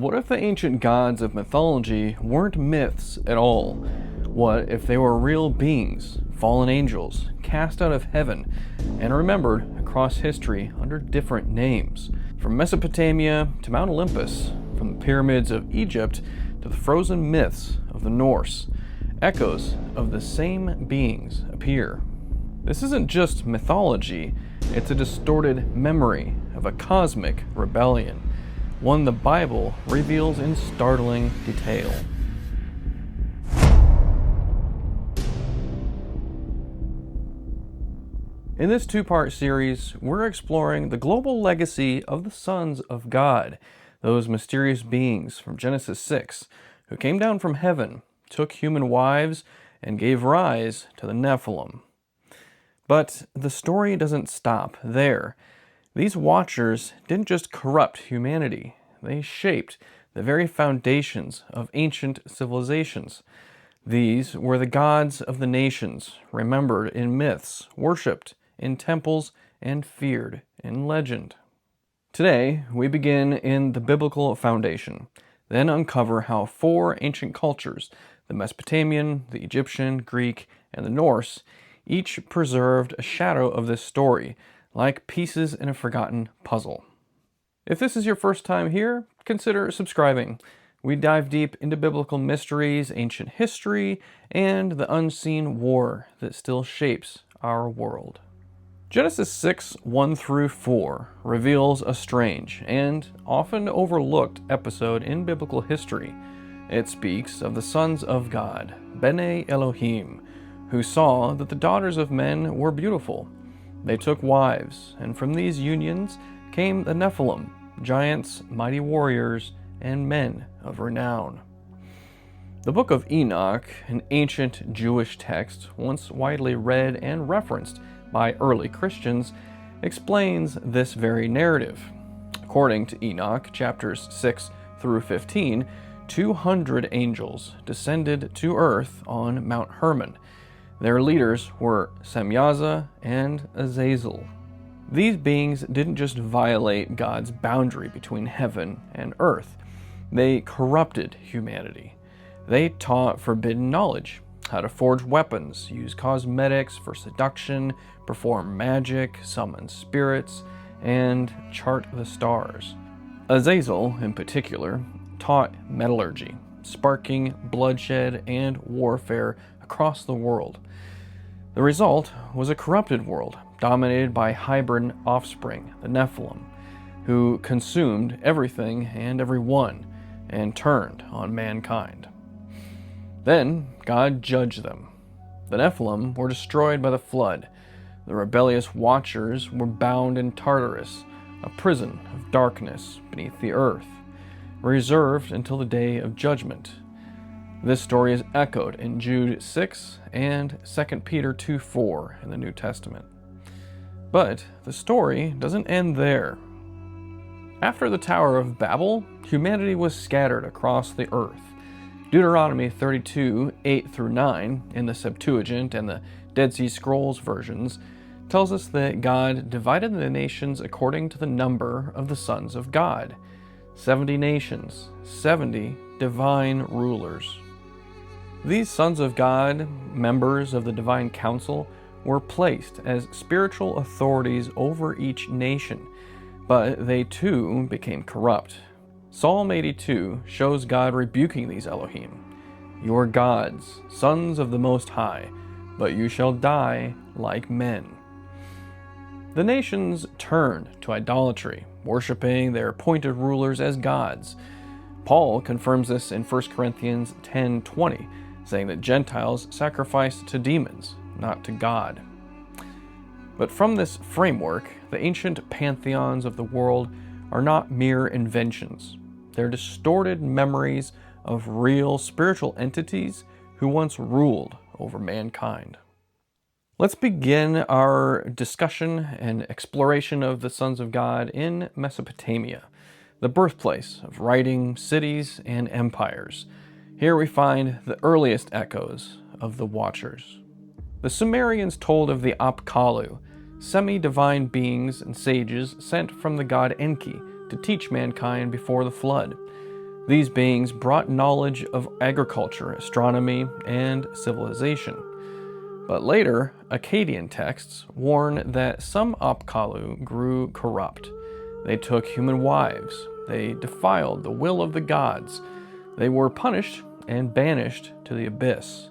What if the ancient gods of mythology weren't myths at all? What if they were real beings, fallen angels, cast out of heaven, and remembered across history under different names? From Mesopotamia to Mount Olympus, from the pyramids of Egypt to the frozen myths of the Norse, echoes of the same beings appear. This isn't just mythology, it's a distorted memory of a cosmic rebellion, one the Bible reveals in startling detail. In this two-part series, we're exploring the global legacy of the sons of God, those mysterious beings from Genesis 6, who came down from heaven, took human wives, and gave rise to the Nephilim. But the story doesn't stop there. These watchers didn't just corrupt humanity, they shaped the very foundations of ancient civilizations. These were the gods of the nations, remembered in myths, worshipped in temples, and feared in legend. Today, we begin in the biblical foundation, then uncover how four ancient cultures, the Mesopotamian, the Egyptian, Greek, and the Norse, each preserved a shadow of this story, like pieces in a forgotten puzzle. If this is your first time here, consider subscribing. We dive deep into biblical mysteries, ancient history, and the unseen war that still shapes our world. Genesis 6, 1-4 reveals a strange and often overlooked episode in biblical history. It speaks of the sons of God, Bene Elohim, who saw that the daughters of men were beautiful. They took wives, and from these unions came the Nephilim, giants, mighty warriors, and men of renown. The Book of Enoch, an ancient Jewish text once widely read and referenced by early Christians, explains this very narrative. According to Enoch, chapters 6-15, 200 angels descended to earth on Mount Hermon. Their leaders were Semyaza and Azazel. These beings didn't just violate God's boundary between heaven and earth. They corrupted humanity. They taught forbidden knowledge, how to forge weapons, use cosmetics for seduction, perform magic, summon spirits, and chart the stars. Azazel, in particular, taught metallurgy, sparking bloodshed and warfare across the world. The result was a corrupted world, dominated by hybrid offspring, the Nephilim, who consumed everything and everyone and turned on mankind. Then God judged them. The Nephilim were destroyed by the flood. The rebellious watchers were bound in Tartarus, a prison of darkness beneath the earth, reserved until the day of judgment. This story is echoed in Jude 6 and 2 Peter 2:4 in the New Testament. But the story doesn't end there. After the Tower of Babel, humanity was scattered across the earth. Deuteronomy 32, 8-9 in the Septuagint and the Dead Sea Scrolls versions tells us that God divided the nations according to the number of the sons of God. 70 nations, 70 divine rulers. These sons of God, members of the divine council, were placed as spiritual authorities over each nation, but they too became corrupt. Psalm 82 shows God rebuking these Elohim. "You are gods, sons of the Most High, but you shall die like men." The nations turned to idolatry, worshiping their appointed rulers as gods. Paul confirms this in 1 Corinthians 10:20, saying that Gentiles sacrifice to demons, not to God. But from this framework, the ancient pantheons of the world are not mere inventions. They're distorted memories of real spiritual entities who once ruled over mankind. Let's begin our discussion and exploration of the sons of God in Mesopotamia, the birthplace of writing, cities, and empires. Here we find the earliest echoes of the Watchers. The Sumerians told of the Apkallu, semi-divine beings and sages sent from the god Enki to teach mankind before the flood. These beings brought knowledge of agriculture, astronomy, and civilization. But later, Akkadian texts warn that some Apkallu grew corrupt. They took human wives. They defiled the will of the gods. They were punished and banished to the abyss.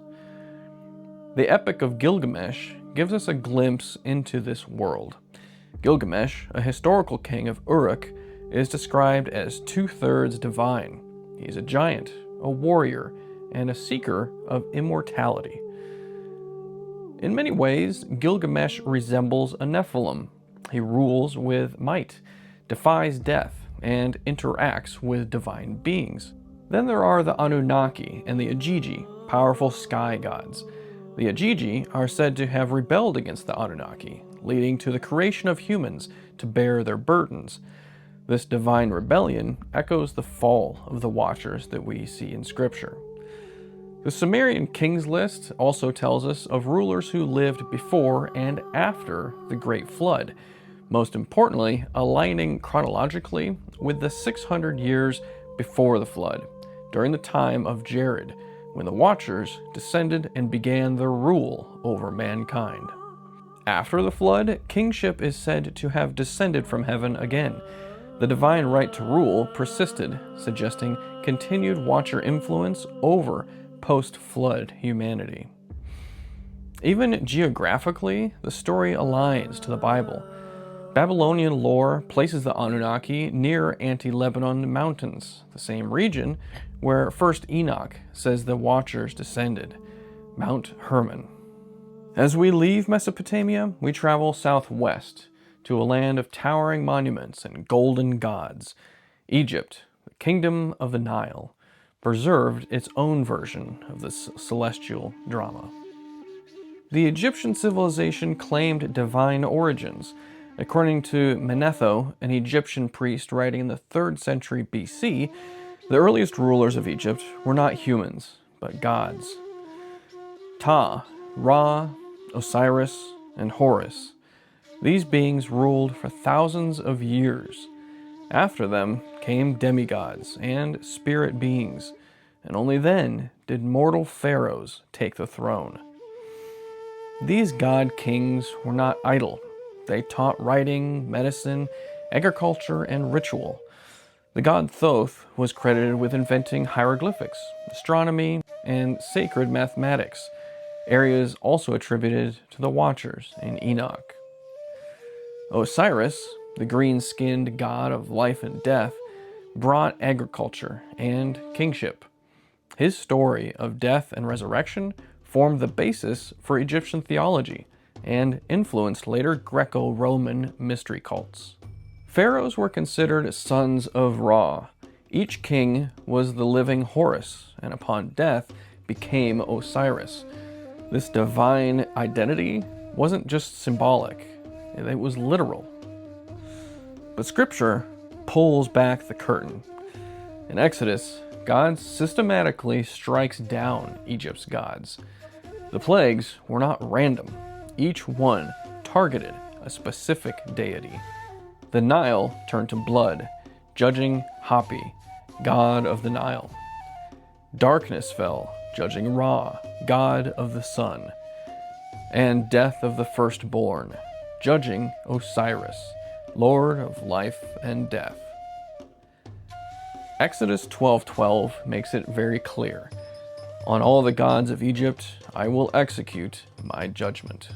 The Epic of Gilgamesh gives us a glimpse into this world. Gilgamesh, a historical king of Uruk, is described as 2/3 divine. He is a giant, a warrior, and a seeker of immortality. In many ways, Gilgamesh resembles a Nephilim. He rules with might, defies death, and interacts with divine beings. Then there are the Anunnaki and the Ajiji, powerful sky gods. The Ajiji are said to have rebelled against the Anunnaki, leading to the creation of humans to bear their burdens. This divine rebellion echoes the fall of the Watchers that we see in Scripture. The Sumerian kings list also tells us of rulers who lived before and after the Great Flood, most importantly, aligning chronologically with the 600 years before the flood, during the time of Jared, when the Watchers descended and began their rule over mankind. After the flood, kingship is said to have descended from heaven again. The divine right to rule persisted, suggesting continued Watcher influence over post-flood humanity. Even geographically, the story aligns to the Bible. Babylonian lore places the Anunnaki near Anti-Lebanon Mountains, the same region where 1st Enoch says the Watchers descended, Mount Hermon. As we leave Mesopotamia, we travel southwest to a land of towering monuments and golden gods. Egypt, the kingdom of the Nile, preserved its own version of this celestial drama. The Egyptian civilization claimed divine origins. According to Manetho, an Egyptian priest writing in the 3rd century BC, the earliest rulers of Egypt were not humans, but gods. Ptah, Ra, Osiris, and Horus. These beings ruled for thousands of years. After them came demigods and spirit beings, and only then did mortal pharaohs take the throne. These god kings were not idle. They taught writing, medicine, agriculture, and ritual. The god Thoth was credited with inventing hieroglyphics, astronomy, and sacred mathematics, areas also attributed to the Watchers in Enoch. Osiris, the green-skinned god of life and death, brought agriculture and kingship. His story of death and resurrection formed the basis for Egyptian theology and influenced later Greco-Roman mystery cults. Pharaohs were considered sons of Ra. Each king was the living Horus, and upon death became Osiris. This divine identity wasn't just symbolic, it was literal. But Scripture pulls back the curtain. In Exodus, God systematically strikes down Egypt's gods. The plagues were not random. Each one targeted a specific deity. The Nile turned to blood, judging Hapi, god of the Nile. Darkness fell, judging Ra, god of the sun. And death of the firstborn, judging Osiris, lord of life and death. Exodus 12:12 makes it very clear. On all the gods of Egypt I will execute my judgment.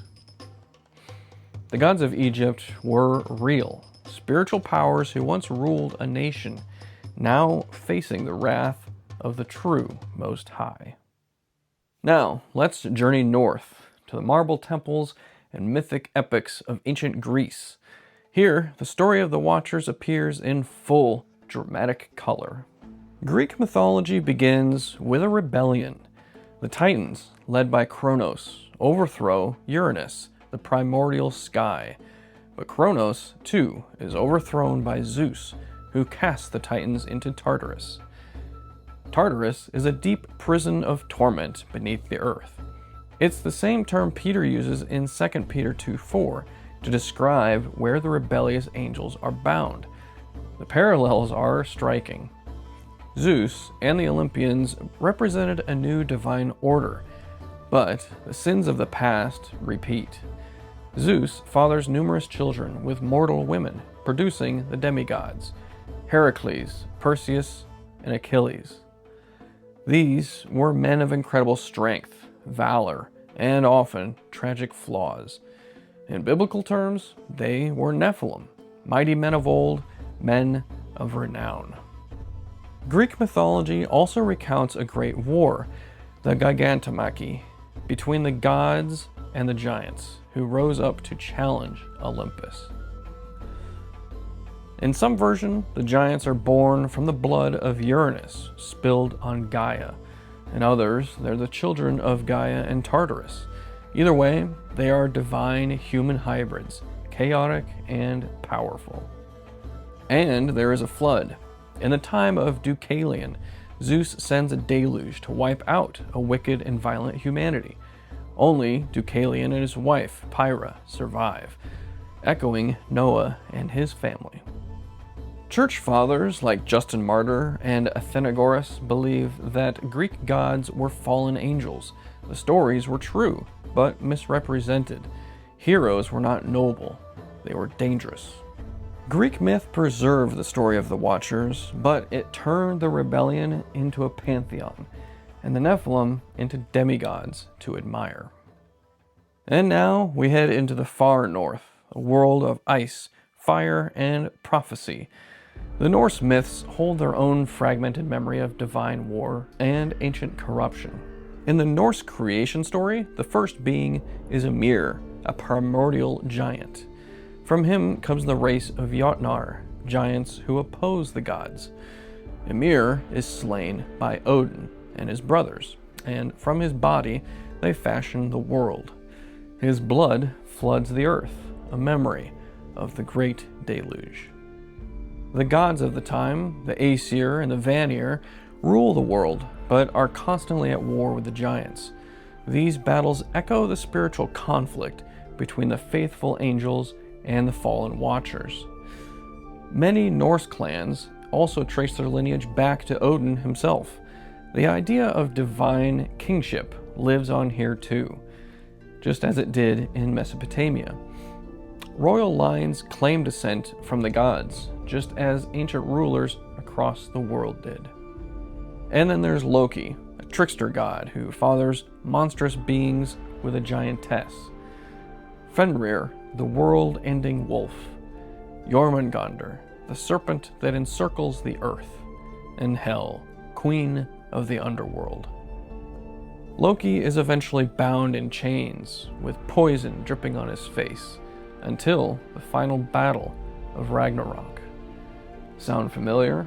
The gods of Egypt were real, spiritual powers who once ruled a nation, now facing the wrath of the true Most High. Now, let's journey north to the marble temples and mythic epics of ancient Greece. Here, the story of the Watchers appears in full dramatic color. Greek mythology begins with a rebellion. The Titans, led by Kronos, overthrow Uranus, the primordial sky. But Kronos, too, is overthrown by Zeus, who casts the Titans into Tartarus. Tartarus is a deep prison of torment beneath the earth. It's the same term Peter uses in 2 Peter 2:4 to describe where the rebellious angels are bound. The parallels are striking. Zeus and the Olympians represented a new divine order, but the sins of the past repeat. Zeus fathers numerous children with mortal women, producing the demigods, Heracles, Perseus, and Achilles. These were men of incredible strength, valor, and often tragic flaws. In biblical terms, they were Nephilim, mighty men of old, men of renown. Greek mythology also recounts a great war, the Gigantomachy, between the gods and the giants, who rose up to challenge Olympus. In some version, the giants are born from the blood of Uranus, spilled on Gaia. In others, they're the children of Gaia and Tartarus. Either way, they are divine human hybrids, chaotic and powerful. And there is a flood. In the time of Deucalion, Zeus sends a deluge to wipe out a wicked and violent humanity. Only Deucalion and his wife, Pyrrha, survive, echoing Noah and his family. Church fathers like Justin Martyr and Athenagoras believe that Greek gods were fallen angels. The stories were true, but misrepresented. Heroes were not noble, they were dangerous. Greek myth preserved the story of the Watchers, but it turned the rebellion into a pantheon, and the Nephilim into demigods to admire. And now we head into the far north, a world of ice, fire, and prophecy. The Norse myths hold their own fragmented memory of divine war and ancient corruption. In the Norse creation story, the first being is Ymir, a primordial giant. From him comes the race of Jotnar, giants who oppose the gods. Ymir is slain by Odin and his brothers, and from his body they fashion the world. His blood floods the earth, a memory of the great deluge. The gods of the time, the Aesir and the Vanir, rule the world, but are constantly at war with the giants. These battles echo the spiritual conflict between the faithful angels and the fallen Watchers. Many Norse clans also trace their lineage back to Odin himself. The idea of divine kingship lives on here too, just as it did in Mesopotamia. Royal lines claim descent from the gods, just as ancient rulers across the world did. And then there's Loki, a trickster god who fathers monstrous beings with a giantess. Fenrir, the world-ending wolf. Jormungandr, the serpent that encircles the earth. And Hel, queen of the underworld. Loki is eventually bound in chains, with poison dripping on his face, until the final battle of Ragnarok. Sound familiar?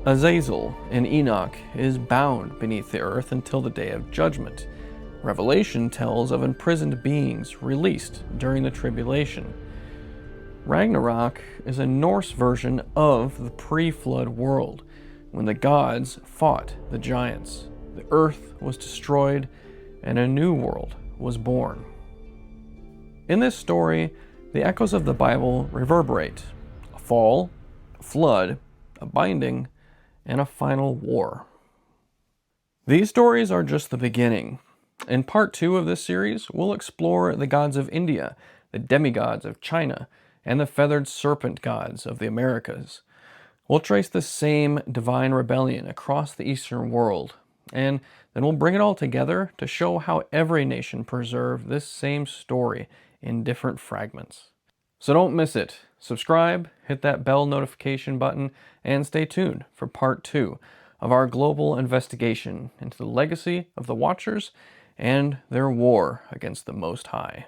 Azazel in Enoch is bound beneath the earth until the day of judgment. Revelation tells of imprisoned beings released during the tribulation. Ragnarok is a Norse version of the pre-flood world, when the gods fought the giants. The earth was destroyed and a new world was born. In this story, the echoes of the Bible reverberate: a fall, a flood, a binding, and a final war. These stories are just the beginning. In part 2 of this series, we'll explore the gods of India, the demigods of China, and the feathered serpent gods of the Americas. We'll trace the same divine rebellion across the Eastern world, and then we'll bring it all together to show how every nation preserved this same story in different fragments. So don't miss it. Subscribe, hit that bell notification button, and stay tuned for part 2 of our global investigation into the legacy of the Watchers and their war against the Most High.